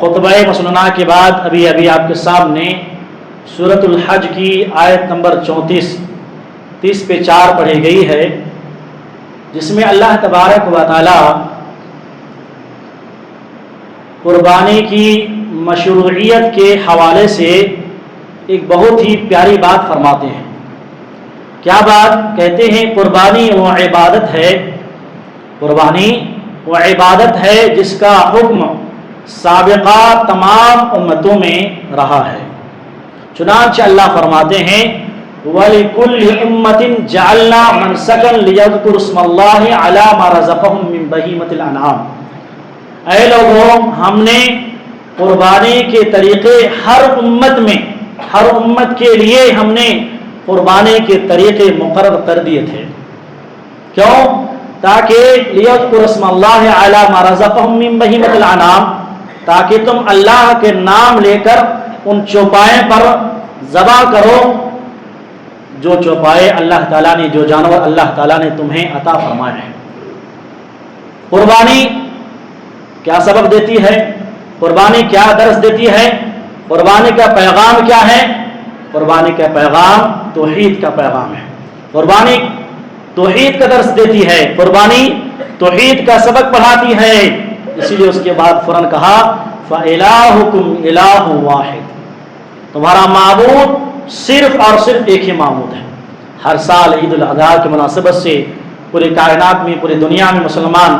خطبہ مسنونہ کے بعد ابھی آپ کے سامنے سورۃ الحج کی آیت نمبر 30 پہ 4 پڑھی گئی ہے، جس میں اللہ تبارک و تعالی قربانی کی مشروعیت کے حوالے سے ایک بہت ہی پیاری بات فرماتے ہیں۔ کیا بات کہتے ہیں؟ قربانی وہ عبادت ہے، قربانی وہ عبادت ہے جس کا حکم سابقہ تمام امتوں میں رہا ہے۔ چنانچہ اللہ فرماتے ہیں وَلِكُلِّ أُمَّةٍ جَعَلْنَا مَنْسَكًا لِيَذْكُرُوا اسْمَ اللَّهِ عَلَى مَا رَزَقَهُم مِّن بَهِيمَةِ الْأَنْعَامِ۔ اے لوگوں، ہم نے قربانی کے طریقے ہر امت کے لیے ہم نے قربانی کے طریقے مقرر کر دیے تھے۔ کیوں؟ تاکہ لِيَذْكُرُوا اسْمَ اللَّهِ عَلَى مَا رَزَقَهُم مِّن بَهِيمَةِ الْأَنْعَامِ، تاکہ تم اللہ کے نام لے کر ان چوپائے پر ذبح کرو جو چوپائے اللہ تعالیٰ نے، جو جانور اللہ تعالیٰ نے تمہیں عطا فرمائے ہیں۔ قربانی کیا سبب دیتی ہے؟ قربانی کیا درس دیتی ہے؟ قربانی کا پیغام کیا ہے؟ قربانی کا پیغام توحید کا پیغام ہے۔ قربانی توحید کا درس دیتی ہے، قربانی توحید کا سبق پڑھاتی ہے۔ اسی لیے اس کے بعد فوراً کہا فَإِلَٰهُكُمْ إِلَٰهٌ وَاحِدٌ، تمہارا معبود صرف اور صرف ایک ہی معبود ہے۔ ہر سال عید الاضحیٰ کی مناسبت سے پورے کائنات میں، پوری دنیا میں مسلمان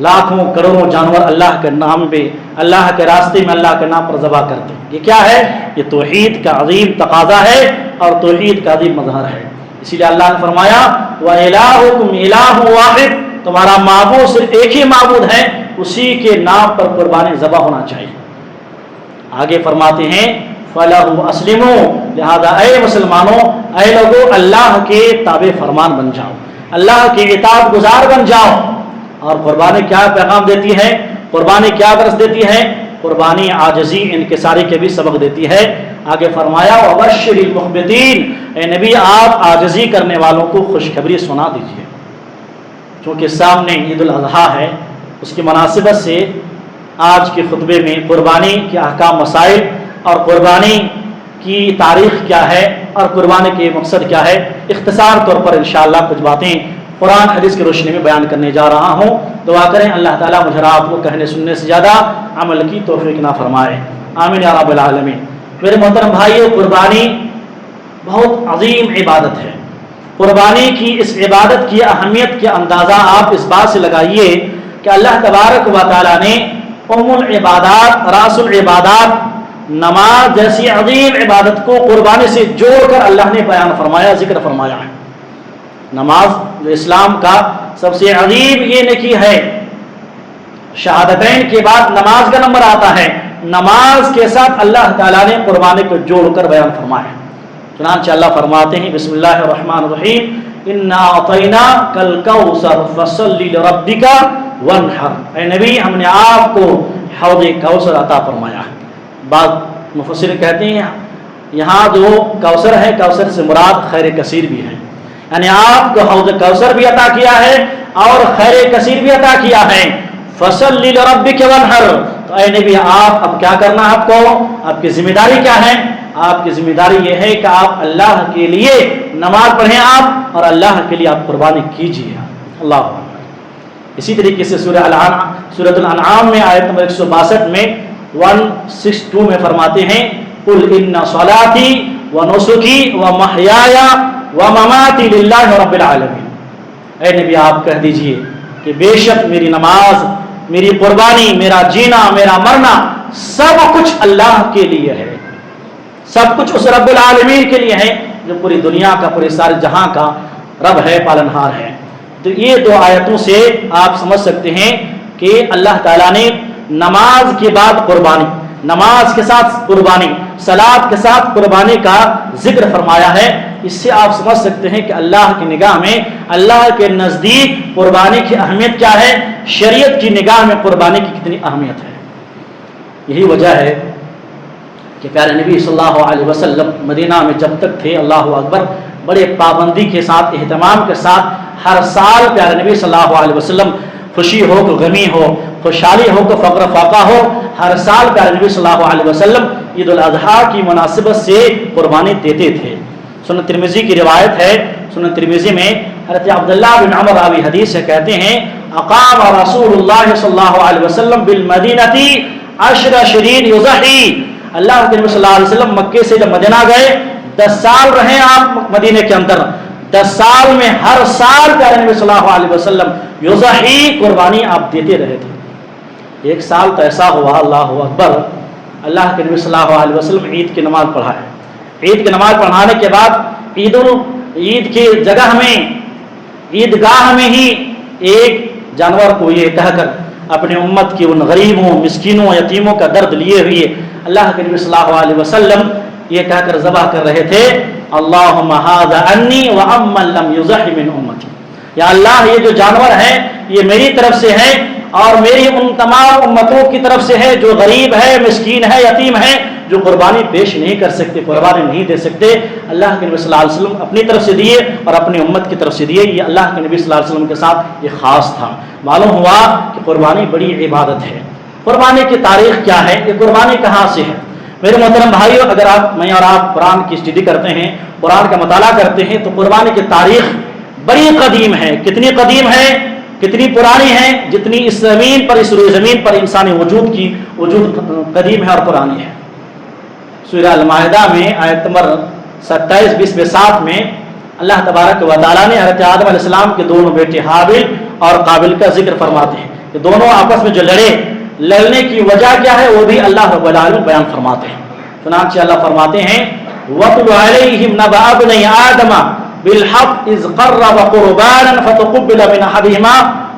لاکھوں کروڑوں جانور اللہ کے نام پہ، اللہ کے راستے میں اللہ کے نام پر ذبح کرتے ہیں۔ یہ کیا ہے؟ یہ توحید کا عظیم تقاضا ہے اور توحید کا عظیم مظہر ہے۔ اسی لیے اللہ نے فرمایا وَإِلَٰهُكُمْ إِلَٰهٌ وَاحِدٌ، تمہارا معبود صرف ایک ہی معبود ہے، اسی کے نام پر قربانی ذبح ہونا چاہیے۔ آگے فرماتے ہیں فَلَهُ أَسْلِمُوا، لہذا اے مسلمانوں، اے لوگوں، اللہ کے تابع فرمان بن جاؤ، اللہ کے اطاعت گزار بن جاؤ۔ اور قربانی کیا پیغام دیتی ہے؟ قربانی کیا درس دیتی ہے؟ قربانی عاجزی، انکساری کے بھی سبق دیتی ہے۔ آگے فرمایا وَبَشِّرِ الْمُخْبِتِينَ، اے نبی آپ عاجزی کرنے والوں کو خوشخبری سنا دیجیے۔ چونکہ سامنے عید الاضحیٰ ہے، اس کی مناسبت سے آج کے خطبے میں قربانی کے احکام، مسائل اور قربانی کی تاریخ کیا ہے اور قربانی کے مقصد کیا ہے، اختصار طور پر انشاءاللہ کچھ باتیں قرآن حدیث کی روشنی میں بیان کرنے جا رہا ہوں۔ دعا کریں اللہ تعالیٰ مجھے آپ کو کہنے سننے سے زیادہ عمل کی توفیق نہ فرمائے، آمین یا رب العالمین۔ میرے محترم بھائیو، قربانی بہت عظیم عبادت ہے۔ قربانی کی اس عبادت کی اہمیت کے اندازہ آپ اس بات سے لگائیے کہ اللہ تبارک و تعالیٰ نے ام العبادات، راس العبادات، نماز جیسی عظیم عبادت کو قربانی سے جوڑ کر اللہ نے بیان فرمایا، ذکر فرمایا ہے۔ نماز جو اسلام کا سب سے عظیم یہ نیکی ہے، شہادتین کے بعد نماز کا نمبر آتا ہے، نماز کے ساتھ اللہ تعالیٰ نے قربانی کو جوڑ کر بیان فرمایا۔ چنانچہ اللہ فرماتے ہیں بسم اللہ الرحمن الرحیم اِنَّا أَعْطَيْنَاكَ الْكَوْثَرَ فَصَلِّ لِرَبِّكَ وَانْحَرْ، اے نبی ہم نے آپ کو حوض کوثر عطا فرمایا ہے۔ بعض مفسر کہتے ہیں یہاں جو کوثر ہے، کوثر سے مراد خیر کثیر بھی ہے، یعنی آپ کو حوض کوثر بھی عطا کیا ہے اور خیر کثیر بھی عطا کیا ہے۔ فَصَلِّ لِرَبِّكَ وَانْحَرْ، تو اے نبی آپ اب کیا کرنا ہے، آپ کو آپ کی ذمہ داری کیا ہے؟ آپ کی ذمہ داری یہ ہے کہ آپ اللہ کے لیے نماز پڑھیں آپ، اور اللہ کے لیے آپ قربانی کیجیے۔ اللہ اکبر۔ اسی طریقے سے سورۃ الانعام میں آیت نمبر 162 میں 162 میں فرماتے ہیں قُلْ إِنَّ صَلَاتِي وَنُسُكِي وَمَحْيَايَ وَمَمَاتِي لِلَّهِ رَبِّ الْعَالَمِينَ، اے نبی آپ کہہ دیجئے کہ بے شک میری نماز، میری قربانی، میرا جینا، میرا مرنا سب کچھ اللہ کے لیے ہے، سب کچھ اس رب العالمین کے لیے ہے جو پوری دنیا کا، پورے سارے جہاں کا رب ہے، پالنہار ہے۔ تو یہ دو آیتوں سے آپ سمجھ سکتے ہیں کہ اللہ تعالیٰ نے نماز کے بعد قربانی، نماز کے ساتھ قربانی، صلاۃ کے ساتھ قربانی کا ذکر فرمایا ہے۔ اس سے آپ سمجھ سکتے ہیں کہ اللہ کی نگاہ میں، اللہ کے نزدیک قربانی کی اہمیت کیا ہے، شریعت کی نگاہ میں قربانی کی کتنی اہمیت ہے۔ یہی وجہ ہے کہ پیارے نبی صلی اللہ علیہ وسلم مدینہ میں جب تک تھے، اللہ اکبر، بڑے پابندی کے ساتھ، اہتمام کے ساتھ ہر سال پیارے نبی صلی اللہ علیہ وسلم خوشی ہو کہ غمی ہو، خوشحالی ہو کہ فقر فاقہ ہو، ہر سال پیارے نبی صلی اللہ علیہ وسلم عید الاضحیٰ کی مناسبت سے قربانی دیتے تھے۔ سنن ترمذی کی روایت ہے، سنن ترمذی میں حضرت عبداللہ بن عمر راوی حدیث سے کہتے ہیں اقام رسول اللہ صلی اللہ علیہ وسلم بالمدینہ 10 سنین یضحی، اللہ کے نبی صلی اللہ علیہ وسلم مکے سے جب مدینہ گئے 10 سال رہے آپ مدینے کے اندر، 10 سال میں ہر سال پیارے نبی صلی اللہ علیہ وسلم یضحی قربانی آپ دیتے رہے تھے۔ ایک سال تو ایسا ہوا اللہ اکبر، اللہ کے نبی صلی اللہ علیہ وسلم عید کی نماز پڑھائے، عید کی نماز پڑھانے کے بعد عید کی جگہ میں عیدگاہ میں ہی ایک جانور کو یہ کہہ کر اپنی امت کی ان غریبوں مسکینوں یتیموں کا درد لیے ہوئے اللہ کے نبی صلی اللہ علیہ وسلم یہ کہہ کر ذبح کر رہے تھے اللہم ھذا انی وعمن لم یضح من امتی، یا اللہ یہ جو جانور ہے یہ میری طرف سے ہے اور میری ان تمام امتوں کی طرف سے ہے جو غریب ہے، مسکین ہے، یتیم ہے، جو قربانی پیش نہیں کر سکتے، قربانی نہیں دے سکتے۔ اللہ کے نبی صلی اللہ علیہ وسلم اپنی طرف سے دیے اور اپنی امت کی طرف سے دیے، یہ اللہ کے نبی صلی اللہ علیہ وسلم کے ساتھ یہ خاص تھا۔ معلوم ہوا کہ قربانی بڑی عبادت ہے۔ قربانی کی تاریخ کیا ہے، یہ قربانی کہاں سے ہے؟ میرے محترم بھائیو، اگر میں اور آپ قرآن کی اسٹڈی کرتے ہیں، قرآن کا مطالعہ کرتے ہیں تو قربانی کی تاریخ بڑی قدیم ہے۔ کتنی قدیم ہے، کتنی پرانی ہے؟ جتنی اس زمین پر، اس روئے زمین پر انسانی وجود قدیم ہے اور پرانی ہے۔ سورہ المائدہ میں آیت نمبر 27، 20 میں 7 میں اللہ تبارک و تعالیٰ نے حضرت آدم علیہ السلام کے دونوں بیٹے حابل اور قابل کا ذکر فرماتے ہیں کہ دونوں آپس میں جو لڑنے کی وجہ کیا ہے وہ بھی اللہ رب العالمین بیان فرماتے ہیں۔ چنانچہ اللہ فرماتے ہیں وَاتْلُ عَلَيْهِمْ نَبَأَ ابْنَيْ آدَمَ بِالْحَقِّ إِذْ قَرَّبَا قُرْبَانًا فَتُقُبِّلَ مِنْ أَحَدِهِمَا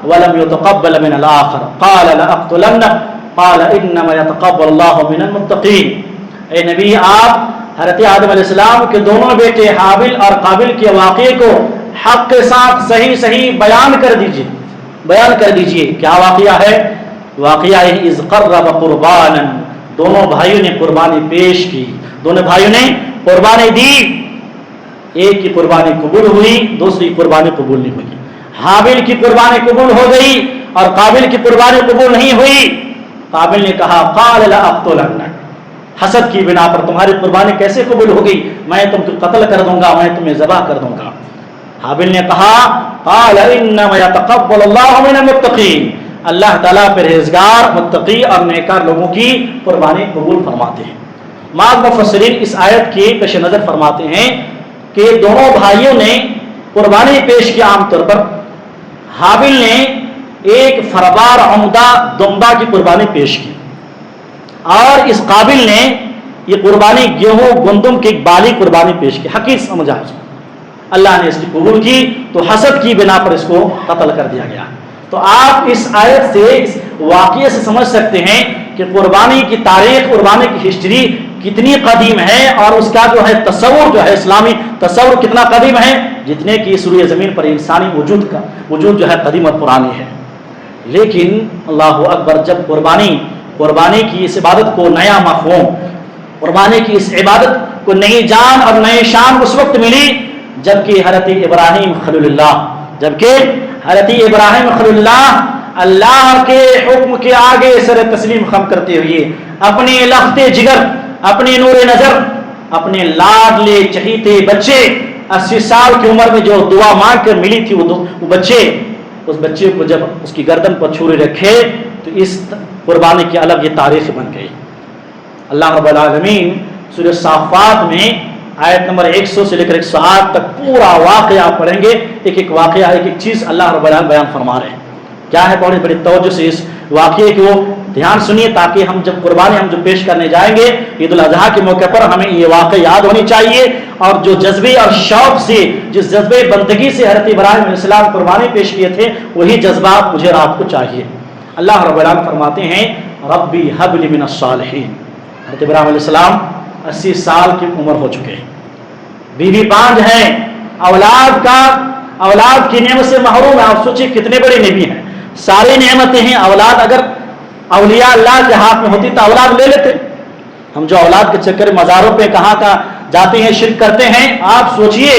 وَلَمْ يُتَقَبَّلْ مِنَ الْآخَرِ قَالَ لَأَقْتُلَنَّكَ قَالَ إِنَّمَا يَتَقَبَّلُ اللَّهُ مِنَ الْمُتَّقِينَ۔ اے نبی آپ حضرت آدم علیہ السلام کے دونوں بیٹے حابل اور قابل کے واقعے کو حق کے ساتھ صحیح بیان کر دیجئے۔ کیا واقعہ ہے؟ واقعہ اذ قرب قربانا، دونوں بھائیوں نے قربانی پیش کی، دونوں بھائیوں نے قربانی دی، ایک کی قربانی قبول ہوئی، دوسری قربانی قبول نہیں ہوئی۔ حابل کی قربانی قبول ہو گئی اور قابل کی قربانی قبول نہیں ہوئی۔ قابل نے کہا قال لأقتلنک، حسد کی بنا پر تمہاری قربانی کیسے قبول ہوگی، میں تم کو قتل کر دوں گا، میں تمہیں ذبح کر دوں گا۔ حابل نے کہا قال انما يتقبل الله من المتقين، اللہ تعالیٰ پرہیزگار، متقی اور نیکار لوگوں کی قربانی قبول فرماتے ہیں۔ بعض مفسرین اس آیت کی پیش نظر فرماتے ہیں کہ دونوں بھائیوں نے قربانی پیش کی۔ عام طور پر حابل نے ایک فربار عمدہ دمبا کی قربانی پیش کی اور اس قابل نے یہ قربانی گیہوں گندم کی ایک بالی قربانی پیش کی، حقیقت سمجھا اس کو۔ اللہ نے اس کی قبول کی تو حسد کی بنا پر اس کو قتل کر دیا گیا۔ تو آپ اس آیت سے، اس واقعے سے سمجھ سکتے ہیں کہ قربانی کی تاریخ، قربانی کی ہسٹری کتنی قدیم ہے اور اس کا جو ہے تصور، جو ہے اسلامی تصور کتنا قدیم ہے، جتنے کی اس روئے زمین پر انسانی وجود جو ہے قدیم اور پرانی ہے۔ لیکن اللہ اکبر، جب قربانی کی اس عبادت کو نیا مفہوم، قربانی کی اس عبادت کو نئی جان اور نئی شان اس وقت ملی جبکہ حضرت ابراہیم خلیل اللہ اللہ کے حکم کے آگے سر تسلیم خم کرتے ہوئے اپنے لخت جگر، اپنے نور نظر، اپنے لاڈلے چہیتے بچے 80 سال کی عمر میں جو دعا مانگ کر ملی تھی وہ بچے، اس بچے کو جب اس کی گردن پر چھری رکھے تو اس قربانی کی الگ یہ تاریخ بن گئی۔ اللہ رب العالمین سورہ صافات میں آیت نمبر 100 سے لے کر 108 تک پورا واقعہ آپ پڑھیں گے، ایک ایک واقعہ، ایک ایک چیز اللہ رب العالمین بیان فرما رہے ہیں۔ کیا ہے؟ بڑی بڑی توجہ سے اس واقعے کو دھیان سنیے تاکہ ہم جب قربانی ہم جو پیش کرنے جائیں گے عید الاضحیٰ کے موقع پر ہمیں یہ واقعہ یاد ہونی چاہیے، اور جو جذبے اور شوق سے، جس جذبے بندگی سے حضرت ابراہیم علیہ السلام قربانی پیش کیے تھے وہی جذبات مجھے اور آپ کو چاہیے۔ اللہ رب العالمین فرماتے ہیں ربی ہب لی من الصالحین۔ حضرت ابراہیم علیہ السلام 80 سال کی عمر ہو چکے ہیں، بیوی 5 ہیں، اولاد کی نعمت سے محروم ہے۔ آپ سوچیں کتنے بڑے نبی ہیں، ساری نعمتیں ہیں، اولاد اگر اولیاء اللہ کے ہاتھ میں ہوتی تو اولاد لے لیتے۔ ہم جو اولاد کے چکر مزاروں پہ کہاں جاتے ہیں، شرک کرتے ہیں۔ آپ سوچئے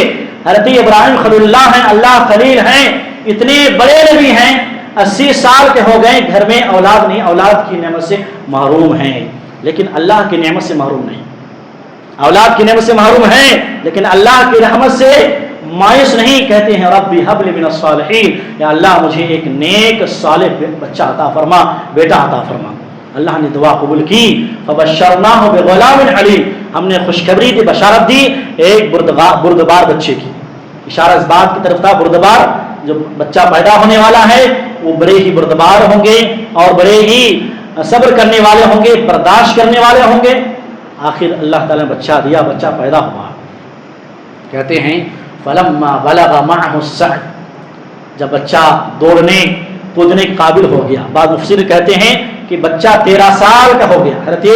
حضرت ابراہیم خلیل اللہ ہیں، اللہ خلیل ہیں، اتنے بڑے نبی ہیں، 80 سال کے ہو گئے، گھر میں اولاد نہیں، اولاد کی نعمت سے محروم ہیں، لیکن اللہ کی نعمت سے محروم نہیں۔ اولاد کی نعمت سے محروم ہیں لیکن اللہ کی رحمت سے مایوس نہیں، کہتے ہیں ربی حب لی من الصالحین، یا اللہ مجھے ایک نیک صالح بچہ عطا فرما، بیٹا عطا فرما۔ اللہ نے دعا قبول کی، فبشرناہ بغلام علیم، ہم نے خوشخبری دی، بشارت دی ایک بردبار بچے کی۔ اشارہ اس بات کی طرف تھا، بردبار جو بچہ پیدا ہونے والا ہے وہ بڑے ہی بردبار ہوں گے اور بڑے ہی صبر کرنے والے ہوں گے، برداشت کرنے والے ہوں گے۔ آخر اللہ تعالیٰ نے بچہ دیا، بچہ پیدا ہوا۔ کہتے ہیں فلما بلغ معه السعي، جب بچہ دوڑنے کودنے کے قابل ہو گیا، بعض مفسر کہتے ہیں کہ بچہ 13 سال کا ہو گیا، حضرت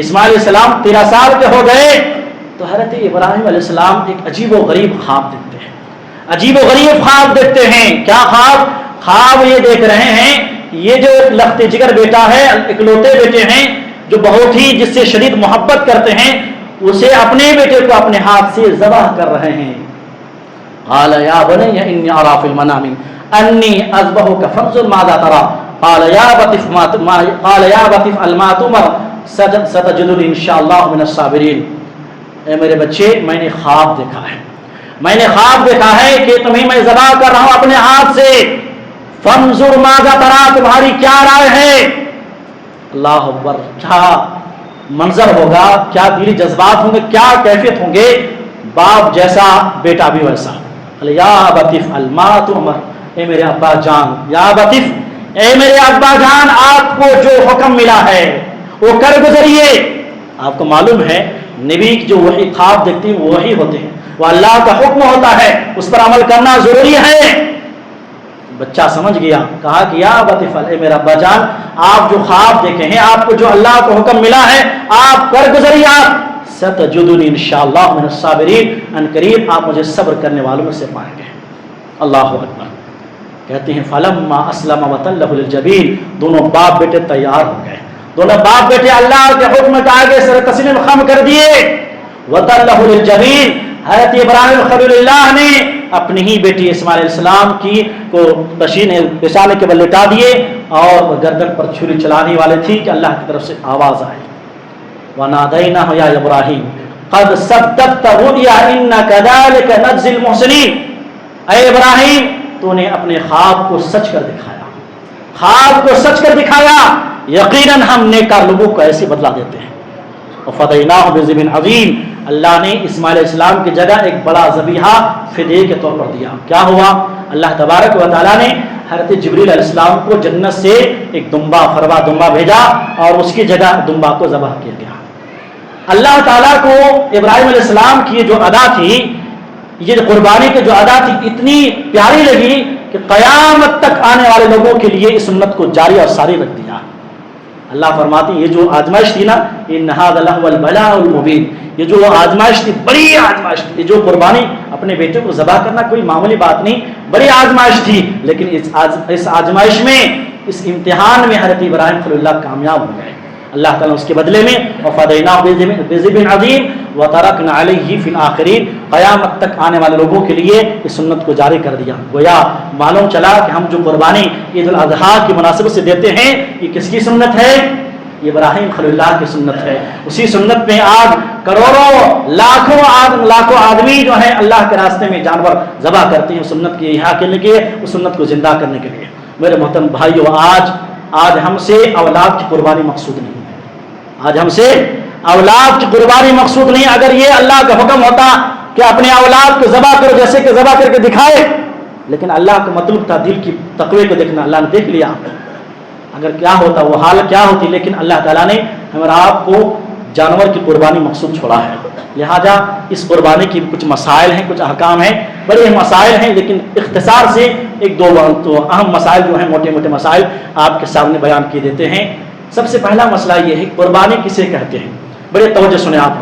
اسماعیل علیہ السلام 13 سال کے ہو گئے تو حضرت ابراہیم علیہ السلام ایک عجیب و غریب خواب دیکھتے ہیں، عجیب و غریب خواب دیکھتے ہیں۔ کیا خواب؟ خواب یہ دیکھ رہے ہیں یہ جو لخت جگر بیٹا ہے، اکلوتے بیٹے ہیں جو بہت ہی جس سے شدید محبت کرتے ہیں، اسے اپنے بیٹے کو اپنے ہاتھ سے ذبح کر رہے ہیں۔ قال یا بنی انی اری فی المنام انی اذبحک فانظر ماذا تری، قال یا بت افعل ما تؤمر ستجدنی ان شاء اللہ من الصابرین۔ اے میرے بچے، میں نے خواب دیکھا ہے، میں نے خواب دیکھا ہے کہ تمہیں میں ذبح کر رہا ہوں اپنے ہاتھ سے، فانظر ماذا تری، تمہاری کیا رائے ہے؟ اللہ اکبر، کیا منظر ہوگا، کیا دلی جذبات ہوں گے، کیا کیفیت ہوں گے۔ باپ جیسا بیٹا بھی ویسا۔ یا ابت افعل ما تؤمر، اے میرے ابا جان، یا ابت، اے میرے ابا جان، آپ کو جو حکم ملا ہے وہ کر گزریے۔ آپ کو معلوم ہے نبی جو وہی خواب دیکھتے ہیں وہ وہی ہوتے ہیں، وہ اللہ کا حکم ہوتا ہے، اس پر عمل کرنا ضروری ہے۔ بچہ سمجھ گیا، کہا کہ یا ابت افعل، اے میرا ابا جان، آپ جو خواب دیکھے ہیں، آپ کو جو اللہ کا حکم ملا ہے آپ کر گزریے۔ آپ ستجدنی انشاءاللہ من الصابرین، ان قریب آپ مجھے صبر کرنے والوں میں سے پائیں گے۔ اللہ اکبر۔ کہتے ہیں فلما اسلم وتلہ للجبین، دونوں باپ بیٹے تیار ہو گئے، دونوں باپ بیٹے اللہ کے حکم کے آگے سر تسلیم خم کر دیے۔ وتلہ للجبین، حضرت ابراہیم خلیل اللہ نے اپنی ہی بیٹی اسماعیل علیہ السلام کی کو پیشانے کے بل لٹا دیے اور گردن پر چھری چلانے والے تھی کہ اللہ کی طرف سے آواز آئی، وَنَادَيْنَاهُ يَا إِبْرَاهِيمُ قَدْ صَدَّقْتَ الرُّؤْيَا إِنَّا كَذَلِكَ نَجْزِي الْمُحْسِنِينَ، اے ابراہیم تو نے اپنے خواب کو سچ کر دکھایا، خواب کو سچ کر دکھایا، یقیناً ہم نیکار لوگوں کو ایسے بدلا دیتے ہیں۔ وَفَدَيْنَاهُ بِذِبْحٍ عَظِيمٍ، اللہ نے اسماعیل علیہ السلام کی جگہ ایک بڑا ذبیحہ فدیے کے طور پر دیا۔ کیا ہوا؟ اللہ تبارک و تعالیٰ نے حضرت جبریل علیہ السلام کو جنت سے ایک دمبا، فروا دمبا بھیجا اور اس کی جگہ دمبا کو ذبح کیا گیا۔ اللہ تعالیٰ کو ابراہیم علیہ السلام کی جو ادا تھی، یہ قربانی کی جو ادا تھی، اتنی پیاری لگی کہ قیامت تک آنے والے لوگوں کے لیے اس سنت کو جاری اور ساری رکھ دیا۔ اللہ فرماتے ہیں یہ جو آزمائش تھی نا، ان ھذا لہو البلاء المبین، یہ جو آزمائش تھی، بڑی آزمائش تھی، یہ جو قربانی اپنے بیٹے کو ذبح کرنا کوئی معمولی بات نہیں، بڑی آزمائش تھی، لیکن اس آزمائش میں، اس امتحان میں حضرت ابراہیم خلیل اللہ کامیاب ہو گئے۔ اللہ تعالیٰ اس کے بدلے میں وَفَدَيْنَاهُ بِذِبْحٍ عَظِيمٍ وَتَرَكْنَا عَلَيْهِ فِي الْآخِرِينَ، قیامت تک آنے والے لوگوں کے لیے اس سنت کو جاری کر دیا۔ گویا معلوم چلا کہ ہم جو قربانی عید الاضحیٰ کی مناسبت سے دیتے ہیں یہ کس کی سنت ہے؟ یہ ابراہیم خلیل اللہ کی سنت ہے۔ اسی سنت میں آج کروڑوں لاکھوں آدمی جو ہیں اللہ کے راستے میں جانور ذبح کرتے ہیں، سنت کی احیا کرنے کے لیے، اس سنت کو زندہ کرنے کے لیے۔ میرے محترم بھائیو، آج ہم سے اولاد کی قربانی مقصود نہیں ہے، آج ہم سے اولاد کی قربانی مقصود نہیں۔ اگر یہ اللہ کا حکم ہوتا کہ اپنے اولاد کو ذبح کرو، جیسے کہ ذبح کر کے دکھائے، لیکن اللہ کا مطلب تھا دل کی تقوی کو دیکھنا، اللہ نے دیکھ لیا، اگر کیا ہوتا وہ حال کیا ہوتی، لیکن اللہ تعالیٰ نے ہمارا آپ کو جانور کی قربانی مقصود چھوڑا ہے۔ لہذا اس قربانی کی کچھ مسائل ہیں، کچھ احکام ہیں، بڑے مسائل ہیں، لیکن اختصار سے ایک دو اہم مسائل جو ہیں، موٹے موٹے مسائل آپ کے سامنے بیان کیے دیتے ہیں۔ سب سے پہلا مسئلہ یہ ہے قربانی کسے کہتے ہیں؟ بڑے توجہ سنیں آپ،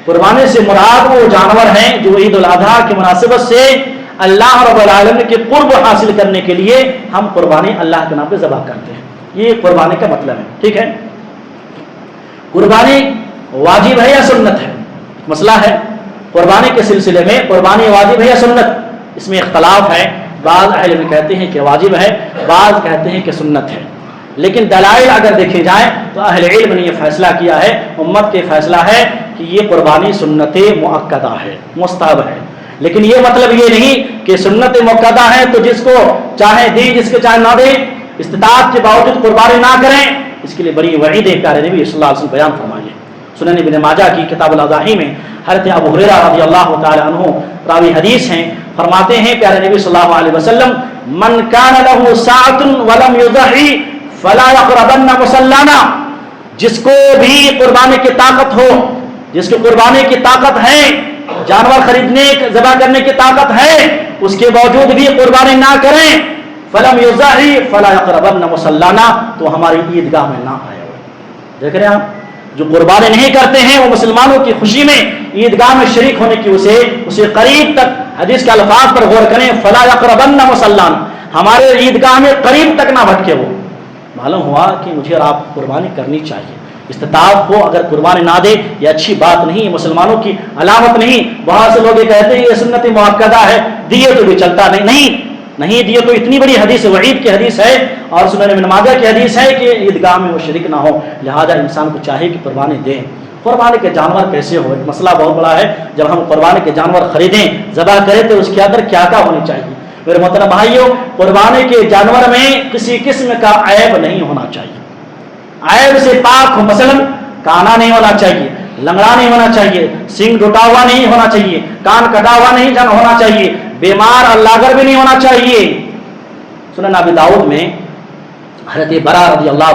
قربانی سے مراد وہ جانور ہیں جو عید الاضحیٰ کی مناسبت سے اللہ رب العالمین کے قرب حاصل کرنے کے لیے ہم قربانی اللہ کے نام پہ ذبح کرتے ہیں، یہ قربانی کا مطلب ہے۔ ٹھیک ہے، قربانی واجب ہے یا سنت ہے؟ مسئلہ ہے قربانی کے سلسلے میں، قربانی واجب ہے یا سنت، اس میں اختلاف ہے۔ بعض اہل علم کہتے ہیں کہ واجب ہے، بعض کہتے ہیں کہ سنت ہے، لیکن دلائل اگر دیکھے جائیں تو اہل علم نے یہ فیصلہ کیا ہے، امت کے فیصلہ ہے کہ یہ قربانی سنت مؤکدہ ہے، مستحب ہے۔ لیکن یہ مطلب یہ نہیں کہ سنت مؤکدہ ہے تو جس کو چاہے دیں، جس کو چاہے نہ دیں، استطاعت کے باوجود قربانی نہ کریں، اس کے لیے بڑی وعید ہے پیارے نبی صلی اللہ علیہ وسلم بیان فرمائیے۔ سنن ابن ماجہ کی کتاب الاضاحی میں حضرت ابو ہریرہ رضی اللہ تعالی عنہ راوی حدیث ہیں، فرماتے ہیں پیارے نبی صلی اللہ علیہ وسلم، من کان له ساعة ولم يضحي فلا يقربن مصلانا، جس کو بھی قربانی کی طاقت ہو، جس کی قربانی کی طاقت ہے، جانور خریدنے ذبح کرنے کی طاقت ہے، اس کے باوجود بھی قربانی نہ کریں، فلم یضحی فلا یقربن مصلانا، تو ہماری عیدگاہ میں نہ آئے۔ دیکھ رہے ہیں آپ، جو قربانی نہیں کرتے ہیں وہ مسلمانوں کی خوشی میں عیدگاہ میں شریک ہونے کی اسے قریب تک، حدیث کے الفاظ پر غور کریں، فلا یقربن مصلانا، ہمارے عیدگاہ میں قریب تک نہ بھٹکے وہ۔ معلوم ہوا کہ مجھے اور آپ قربانی کرنی چاہیے، استطاعت ہو اگر قربانی نہ دے یہ اچھی بات نہیں، مسلمانوں کی علامت نہیں۔ بہت سے لوگ یہ کہتے ہیں یہ سنت مؤکدہ ہے، دیے تو بھی چلتا نہیں دیے تو اتنی بڑی حدیث وعید کی حدیث ہے، اور سنن ابن ماجہ کی حدیث ہے کہ عیدگاہ میں وہ شریک نہ ہو، لہذا انسان کو چاہیے کہ قربانی دیں۔ قربانی کے جانور کیسے ہو، ایک مسئلہ بہت بڑا ہے۔ جب ہم قربانی کے جانور خریدیں، ذبح کریں تو اس کے اندر کیا کیا ہونی چاہیے؟ میرے محترم بھائیوں، قربانی کے جانور میں کسی قسم کا عیب نہیں ہونا چاہیے، عیب سے پاک ہو، مثلا کانا نہیں ہونا چاہیے، لنگڑا نہیں ہونا چاہیے، سینگ ٹوٹا ہوا نہیں ہونا چاہیے، کان کٹا ہوا نہیں ہونا چاہیے، بیمار اور لاغر بھی نہیں ہونا چاہیے۔ سنن ابی داؤد میں حضرت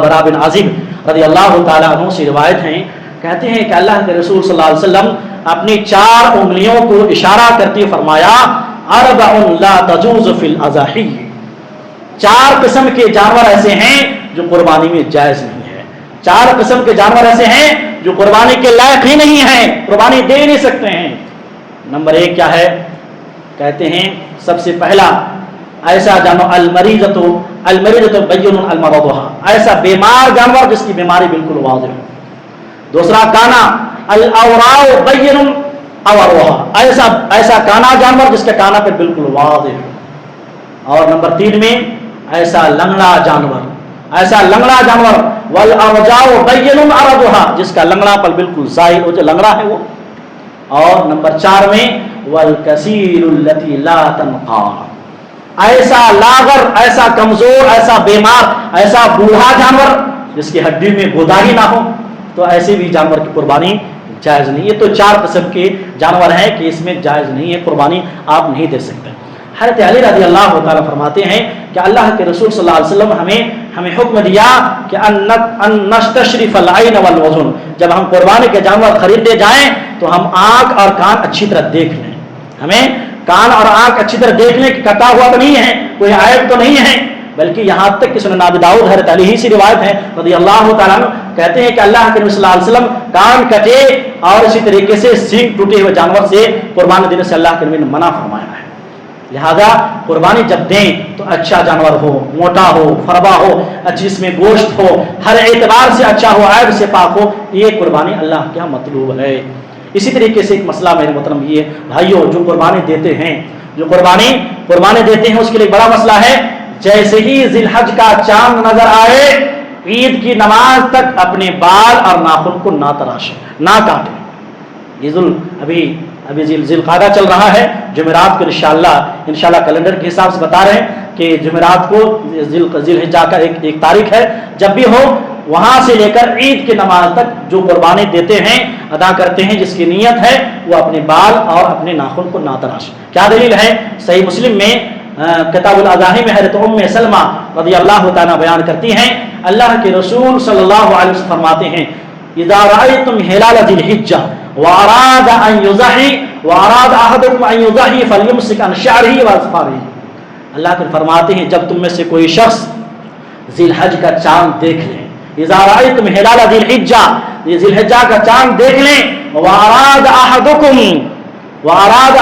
برا بن عازب رضی اللہ تعالی عنہ سے روایت ہیں، کہتے ہیں کہ اللہ کے رسول صلی اللہ علیہ وسلم اپنی 4 انگلیوں کو اشارہ کرتے فرمایا، اربع لا تجوز فی الاضاحی، 4 قسم کے جانور ایسے ہیں جو قربانی میں جائز نہیں ہے، 4 قسم کے جانور ایسے ہیں جو قربانی کے لائق ہی نہیں ہیں، قربانی دے نہیں سکتے ہیں۔ نمبر 1 کیا ہے؟ کہتے ہیں سب سے پہلا ایسا جانور المریضۃ بین المرضها، ایسا بیمار جانور جس کی بیماری بالکل واضح ہے۔ دوسرا کانا الاوراء بین اوروها، ایسا کانا جانور جس کا کانا پہ بالکل واضح ہے۔ اور نمبر 3 میں ایسا لنگڑا جانور والارجاء بین ارجها، جس کا لنگڑا پر بالکل ظاہر ہو، جو لنگڑا ہے وہ۔ اور نمبر 4 میں والکثیر التی لا تنقا، ایسا لاغر، ایسا کمزور، ایسا بیمار، ایسا بوڑھا جانور جس کی ہڈی میں گوداری نہ ہو، تو ایسے بھی جانور کی قربانی جائز نہیں۔ یہ تو 4 قسم کے جانور ہیں کہ اس میں جائز نہیں ہے، قربانی آپ نہیں دے سکتے۔ حضرت علی رضی اللہ تعالیٰ فرماتے ہیں کہ اللہ کے رسول صلی اللہ علیہ وسلم ہمیں حکم دیا کہ ان نستشرف العین والوزن، جب ہم قربانی کے جانور خریدنے جائیں تو ہم آنکھ اور کان اچھی طرح دیکھ لیں، ہمیں کان اور آنکھ اچھی طرح دیکھ لیں کہ کٹا ہوا تو نہیں ہے، کوئی عیب تو نہیں ہے، بلکہ یہاں تک کہ سنن ابی داؤد حضرت علی ہی سے روایت ہے رضی اللہ تعالیٰ عنہ، کہتے ہیں کہ اللہ کے نبی صلی اللہ علیہ وسلم کان کٹے اور اسی طریقے سے سینگ ٹوٹے ہوئے جانور سے قربانی دینے سے اللہ کے نبی نے منع فرمایا ہے۔ لہذا قربانی جب دیں تو اچھا جانور ہو، موٹا ہو، فربا ہو، جس میں گوشت ہو، ہر اعتبار سے اچھا ہو، عیب سے پاک ہو، یہ قربانی اللہ کے یہاں مطلوب ہے۔ اسی طریقے سے ایک مسئلہ میرے محترم یہ بھائیوں، جو قربانی دیتے ہیں، اس کے لیے بڑا مسئلہ ہے، جیسے ہی ذی الحج کا چاند نظر آئے، عید کی نماز تک اپنے بال اور ناخن کو نہ تراشیں، نہ کاٹیں۔ یہ ابھی ذی القعدہ چل رہا ہے، جمعرات کو انشاءاللہ کیلنڈر کے حساب سے بتا رہے ہیں کہ جمعرات کو ذی الحجہ کا ایک تاریخ ہے، جب بھی ہو وہاں سے لے کر عید کی نماز تک جو قربانی دیتے ہیں، ادا کرتے ہیں، جس کی نیت ہے وہ اپنے بال اور اپنے ناخن کو نہ تراشیں۔ کیا دلیل ہے؟ صحیح مسلم میں کتاب الاضاحی میں حضرت ام سلمہ رضی اللہ تعالیٰ بیان کرتی ہیں، اللہ کے رسول صلی اللہ علیہ وسلم فرماتے ہیں، اذا رأيتم هلال ذي الحجة واراد احدكم ان يضحي فليمسك عن شعره واظفاره، اللہ کے فرماتے ہیں جب تم میں سے کوئی شخص ذی الحج کا چاند دیکھ لیں، اذا رأيتم هلال ذي الحجة، یہ ذی الحجہ کا چاند دیکھ لیں، واراد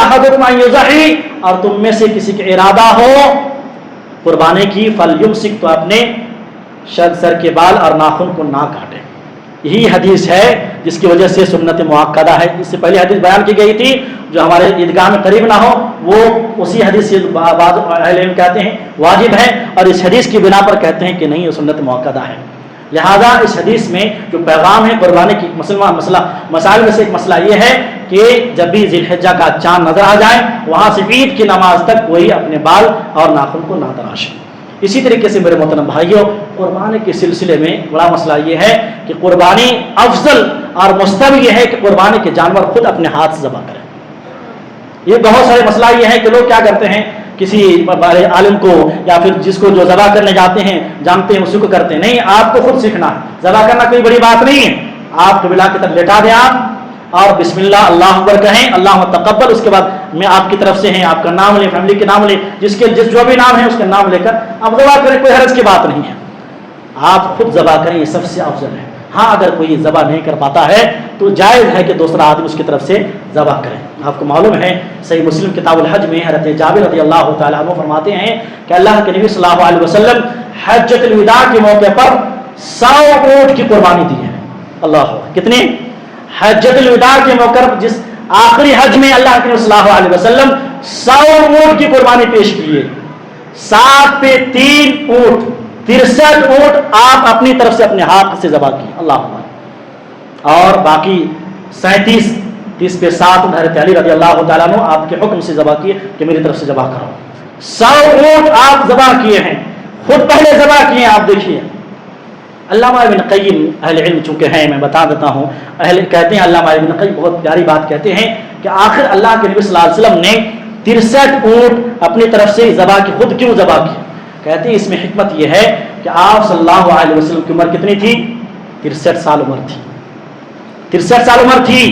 احدكم ان يضحي، اور تم میں سے کسی کا ارادہ ہو قربانی کی، فلیمسک، تو اپنے سر کے بال اور ناخن کو نہ کاٹے۔ یہی حدیث ہے جس کی وجہ سے سنت مؤکدہ ہے. اس سے پہلے حدیث بیان کی گئی تھی جو ہمارے عیدگاہ میں قریب نہ ہو وہ اسی حدیث سے بعض اہل علم کہتے ہیں واجب ہے، اور اس حدیث کی بنا پر کہتے ہیں کہ نہیں یہ سنت مؤکدہ ہے. لہذا اس حدیث میں جو پیغام ہے قربانی کی مسائل میں سے ایک مسئلہ یہ ہے کہ جب بھی ذی الحجہ کا چاند نظر آ جائے وہاں سے عید کی نماز تک کوئی اپنے بال اور ناخن کو نہ تراشے. اسی طریقے سے میرے محترم بھائیوں، قربانی کے سلسلے میں بڑا مسئلہ یہ ہے کہ قربانی افضل اور مستحب یہ ہے کہ قربانی کے جانور خود اپنے ہاتھ سے ذبح کریں. یہ بہت سارے مسئلہ یہ ہے کہ لوگ کیا کرتے ہیں، کسی بڑے عالم کو یا پھر جس کو جو ذبح کرنے جاتے ہیں جانتے ہیں اسی کو کرتے ہیں. نہیں، آپ کو خود سیکھنا ہے. ذبح کرنا کوئی بڑی بات نہیں ہے. آپ قبلہ کی طرف لٹا دیں آپ اور بسم اللہ اللہ اکبر کہیں، اللہ تقبل، اس کے بعد میں آپ کی طرف سے ہیں، آپ کا نام لیں، فیملی کے نام لیں، جس جو بھی نام ہے اس کا نام لے کر آپ ذبح کریں. کوئی حرج کی بات نہیں ہے. آپ خود ذبح کریں، یہ سب سے افضل ہے. ہاں اگر کوئی ذبح نہیں کر پاتا ہے تو جائز ہے کہ دوسرا آدمی اس کی طرف سے ذبح کریں. آپ کو معلوم ہے صحیح مسلم کتاب الحج میں حضرت جابر رضی اللہ تعالیٰ عنہ فرماتے ہیں کہ اللہ کے نبی صلی اللہ علیہ وسلم حجۃ الوداع کے موقع پر 100 اونٹ کی قربانی دی ہے. اللہ، کتنی؟ حجۃ الوداع کے موقع پر جس آخری حج میں اللہ کے نبی صلی اللہ علیہ وسلم 100 اونٹ کی قربانی پیش کی ہے. 7 پہ 3 اونٹ 63 اونٹ آپ اپنی طرف سے اپنے ہاتھ سے ذبح کی. اللہ اکبر. اور باقی 37 30 پہ 7 حضرت علی رضی اللہ تعالیٰ عنہ آپ کے حکم سے ذبح کیے کہ میری طرف سے ذبح کرو. 100 اونٹ آپ ذبح کیے ہیں، خود پہلے ذبح کیے ہیں. آپ دیکھیے علامہ ابن قیم اہل علم چونکہ ہیں میں بتا دیتا ہوں، اہل کہتے ہیں علامہ ابن قیم بہت پیاری بات کہتے ہیں کہ آخر اللہ کے نبی صلی اللہ علیہ وسلم نے 63 اونٹ اپنی طرف سے ذبح کی. خود کیوں ذبح کی؟ کہتے ہیں اس میں حکمت یہ ہے کہ آپ صلی اللہ علیہ وسلم کی عمر کتنی تھی؟ 63 سال عمر تھی. 63 سال عمر تھی،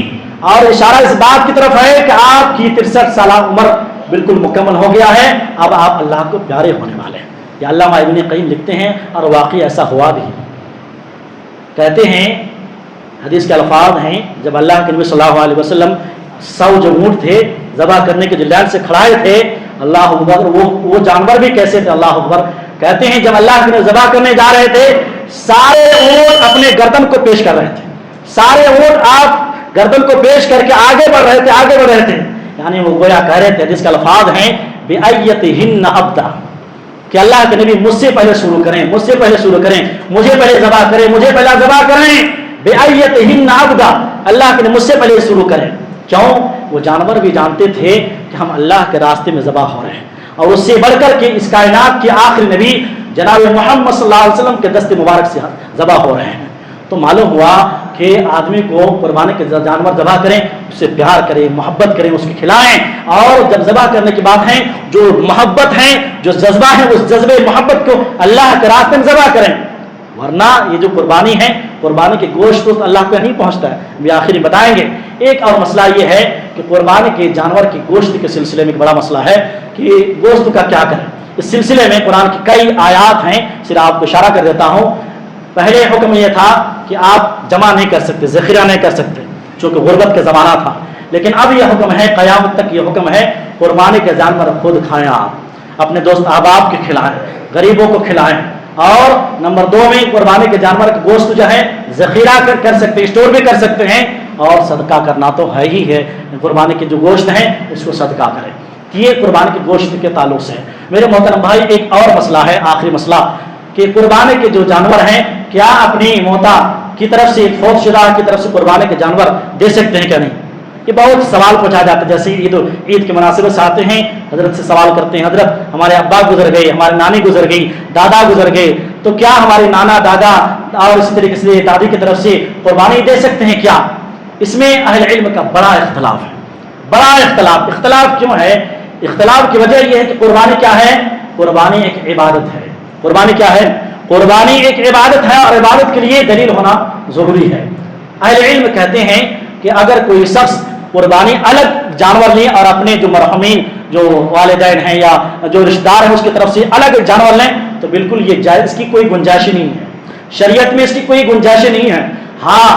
اور اشارہ اس بات کی طرف ہے کہ آپ کی 63 سالہ عمر بالکل مکمل ہو گیا ہے. اب آپ اللہ کو پیارے ہونے والے ہیں. یہ علامہ ابن قیم لکھتے ہیں اور واقعی ایسا ہوا بھی. کہتے ہیں حدیث کے الفاظ ہیں جب اللہ کے نبی صلی اللہ علیہ وسلم 100 جو اونٹ تھے ذبح کرنے کے جو لائن سے کھڑائے تھے، اللہ اکبر، وہ جانور بھی کیسے تھے؟ اللہ اکبر. کہتے ہیں جب اللہ کے نبی ذبح کرنے جا رہے تھے سارے اونٹ اپنے گردن کو پیش کر رہے تھے. سارے اونٹ آپ گردن کو پیش کر کے آگے بڑھ رہے تھے، آگے بڑھ رہے تھے. یعنی وہ گویا کہہ رہے تھے، جس کا الفاظ ہیں بِأَيَّتِهِنَّ أَبْدَى، کہ اللہ کے نبی مجھ سے پہلے شروع کریں، مجھ سے پہلے شروع کریں، مجھے پہلے ذبح کریں، مجھے پہلا ذبح کریں. بِأَيَّتِهِنَّ أَبْدَى، اللہ کے نبی مجھ سے پہلے شروع کریں. کیوں؟ وہ جانور بھی جانتے تھے کہ ہم اللہ کے راستے میں ذبح ہو رہے ہیں، اور اس سے بڑھ کر کے اس کائنات کے آخری نبی جناب محمد صلی اللہ علیہ وسلم کے دست مبارک سے ذبح ہو رہے ہیں. تو معلوم ہوا کہ آدمی کو قربانی کے جانور ذبح کریں، اس سے پیار کریں، محبت کریں، اس کی کھلائیں. اور جب ذبح کرنے کی بات ہے جو محبت ہے، جو جذبہ ہے، اس جذبے محبت کو اللہ کے راستے میں ذبح کریں. ورنہ یہ جو قربانی ہے، قربانی کے گوشت تو اللہ کو نہیں پہنچتا ہے. بھی آخر بتائیں گے. ایک اور مسئلہ یہ ہے کہ قربانی کے جانور کے گوشت کے سلسلے میں ایک بڑا مسئلہ ہے کہ گوشت کا کیا کریں. اس سلسلے میں قرآن کی کئی آیات ہیں، صرف آپ کو اشارہ کر دیتا ہوں. پہلے حکم یہ تھا کہ آپ جمع نہیں کر سکتے، ذخیرہ نہیں کر سکتے، چونکہ غربت کا زمانہ تھا. لیکن اب یہ حکم ہے، قیامت تک یہ حکم ہے، قربانی کے جانور خود کھائیں، آپ اپنے دوست احباب کے کھلائیں، غریبوں کو کھلائیں. اور نمبر 2 میں قربانی کے جانور کے گوشت جو ہے ذخیرہ کر سکتے ہیں، اسٹور بھی کر سکتے ہیں، اور صدقہ کرنا تو ہے ہی ہے. قربانی کے جو گوشت ہیں اس کو صدقہ کریں. یہ قربانی کے گوشت کے تعلق سے ہے. میرے محترم بھائی ایک اور مسئلہ ہے، آخری مسئلہ، کہ قربانی کے جو جانور ہیں کیا اپنی موتا کی طرف سے، فوت شدہ کی طرف سے قربانی کے جانور دے سکتے ہیں کیا نہیں؟ یہ بہت سوال پوچھا جاتا ہے. جیسے عید کے مناسبت سے آتے ہیں، حضرت سے سوال کرتے ہیں، حضرت ہمارے ابا گزر گئے، ہماری نانی گزر گئی، دادا گزر گئے، تو کیا ہمارے نانا دادا اور اسی طریقے سے دادی کی طرف سے قربانی دے سکتے ہیں کیا؟ اس میں اہل علم کا بڑا اختلاف ہے. بڑا اختلاف کیوں ہے؟ اختلاف کی وجہ یہ ہے کہ قربانی کیا ہے؟ قربانی ایک عبادت ہے. قربانی کیا ہے؟ قربانی ایک عبادت ہے، اور عبادت کے لیے دلیل ہونا ضروری ہے. اہل علم کہتے ہیں کہ اگر کوئی شخص قربانی الگ جانور لیں اور اپنے جو مرحومین جو والدین ہیں یا جو رشتہ دار ہیں اس کی طرف سے الگ جانور لیں تو بالکل یہ جائز، اس کی کوئی گنجائش نہیں ہے. شریعت میں اس کی کوئی گنجائش نہیں ہے. ہاں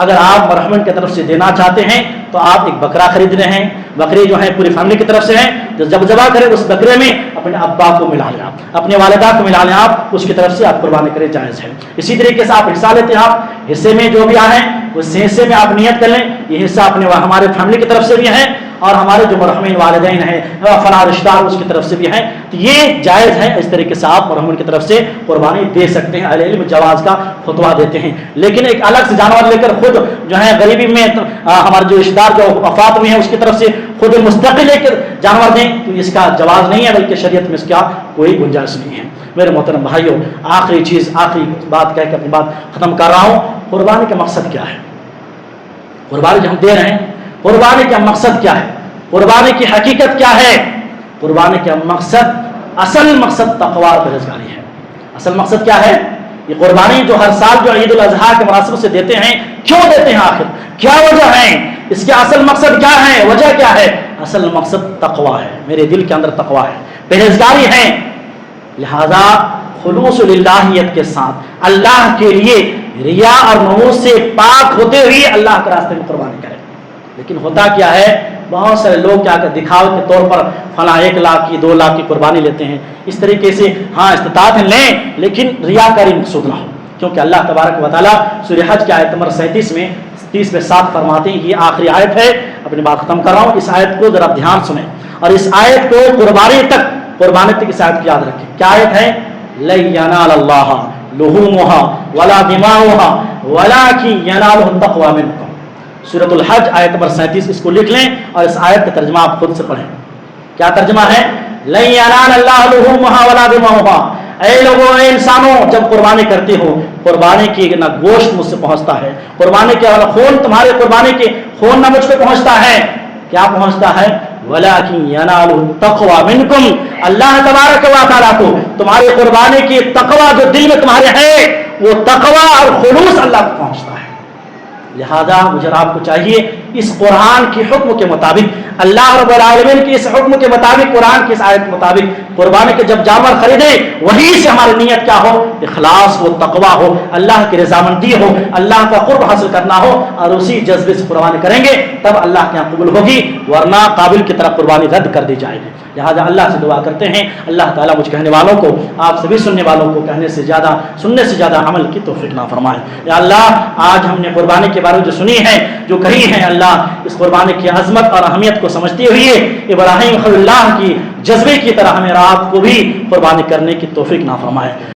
اگر آپ مرحومین کی طرف سے دینا چاہتے ہیں تو آپ ایک بکرا خرید رہے ہیں بکرے جو ہیں پوری فیملی کی طرف سے ہیں، تو جب ذبح کریں اس بکرے میں اپنے ابا کو ملا لیں، آپ اپنے والدہ کو ملا لیں، آپ اس کی طرف سے آپ قربانی کریں، جائز ہے۔ اسی طریقے سے آپ حصہ لیتے ہیں، آپ حصے میں جو بھی آئیں اس حصے میں آپ نیت کر لیں یہ حصہ اپنے ہمارے فیملی کی طرف سے بھی ہیں اور ہمارے جو مرحومین والدین ہیں فلاں رشتہ دار اس کی طرف سے بھی ہیں، تو یہ جائز ہے۔ اس طریقے سے آپ مرحومین کی طرف سے قربانی دے سکتے ہیں، اہل علم جواز کا فتویٰ دیتے ہیں۔ لیکن ایک الگ سے جانور لے کر خود جو ہے غریبی میں ہمارے جو رشتہ دار جو وفات میں ہیں اس کی طرف سے خود مستقل لے کر جانور دیں تو اس کا جواز نہیں ہے، بلکہ شریعت میں اس کا کوئی گنجائش نہیں ہے۔ میرے محترم بھائیوں، آخری چیز، آخری بات کہہ کے اپنی بات ختم کر رہا ہوں، قربانی کا مقصد کیا ہے؟ قربانی جو ہم دے رہے ہیں قربانی کا مقصد کیا ہے؟ قربانی کی حقیقت کیا ہے؟ قربانی کا مقصد، اصل مقصد تقوی اور پرہیزگاری ہے۔ اصل مقصد کیا ہے؟ یہ قربانی جو ہر سال جو عید الاضحیٰ کے مناسبت سے دیتے ہیں، کیوں دیتے ہیں؟ آخر کیا وجہ ہے؟ اس کے اصل مقصد کیا ہے؟ وجہ کیا ہے؟ اصل مقصد تقوی ہے، میرے دل کے اندر تقوی ہے، پرہیزگاری ہے، لہذا خلوص للہیت کے ساتھ اللہ کے لیے ریا اور نموز سے پاک ہوتے ہوئے اللہ کے راستے میں قربانی کریں۔ لیکن ہوتا کیا ہے، بہت سارے لوگ کیا کہ دکھاوے کے طور پر فلاں 1 لاکھ کی 2 لاکھ کی قربانی لیتے ہیں، اس طریقے سے ہاں استطاعت لیں لیکن ریاکاری مقصود نہ ہو، کیونکہ اللہ تبارک و تعالیٰ سورہ حج کی آیت نمبر 37 میں 30 میں 7 فرماتے ہیں، یہ آخری آیت ہے، اپنی بات ختم کر رہا ہوں، اس آیت کو ذرا دھیان سنیں اور اس آیت کو قربانی تک اس آیت کی یاد رکھیں۔ کیا آیت ہے؟ لَن يَنَالَ اللَّهَ لُحُومُهَا وَلَا دِمَاؤُهَا وَلَٰكِن يَنَالُهُ التَّقْوَىٰ مِنكُمْ۔ سورۃ الحج آیت نمبر 37 اس کو لکھ لیں اور اس آیت کا ترجمہ آپ خود سے پڑھیں۔ کیا ترجمہ ہے؟ لَن يَنَالَ اللَّهَ لُحُومُهَا وَلَا دِمَاؤُهَا، اے لوگوں، اے انسانوں، جب قربانی کرتے ہو قربانی کی نہ گوشت مجھ سے پہنچتا ہے، قربانی کے خون، تمہارے قربانی کے خون نہ مجھ کو پہنچتا ہے، کیا پہنچتا ہے؟ وَلَٰكِن يَنَالُهُ التَّقْوَىٰ مِنكُمْ، اللہ تبارک و تعالیٰ کو تمہاری قربانی کی تقویٰ جو دل میں تمہارے ہے وہ تقویٰ اور خلوص اللہ کو پہنچتا ہے۔ لہذا مجھے آپ کو چاہیے اس قرآن کے حکم کے مطابق، اللہ رب العالمین کے اس حکم کے مطابق، قرآن کی اس آیت کے مطابق قربانی کے جب جانور خریدے وہیں سے ہماری نیت کیا ہو؟ اخلاص ہو، تقویٰ ہو، اللہ کی رضامندی ہو، اللہ کا قرب حاصل کرنا ہو، اور اسی جذبے سے قربانی کریں گے تب اللہ کے یہاں قبول ہوگی، ورنہ قابل کی طرح قربانی رد کر دی جائے گی۔ لہٰذا اللہ سے دعا کرتے ہیں اللہ تعالیٰ مجھ کہنے والوں کو، آپ سبھی سننے والوں کو کہنے سے زیادہ، سننے سے زیادہ عمل کی توفیق نہ فرمائے۔ یا اللہ، آج ہم نے قربانی کے بارے میں جو سنی ہے، جو کہی ہے، اللہ اس قربانی کی عظمت اور اہمیت کو سمجھتے ہوئے ابراہیم خلیل اللہ کی جذبے کی طرح ہمیں رات کو بھی قربانی کرنے کی توفیق نہ فرمائے۔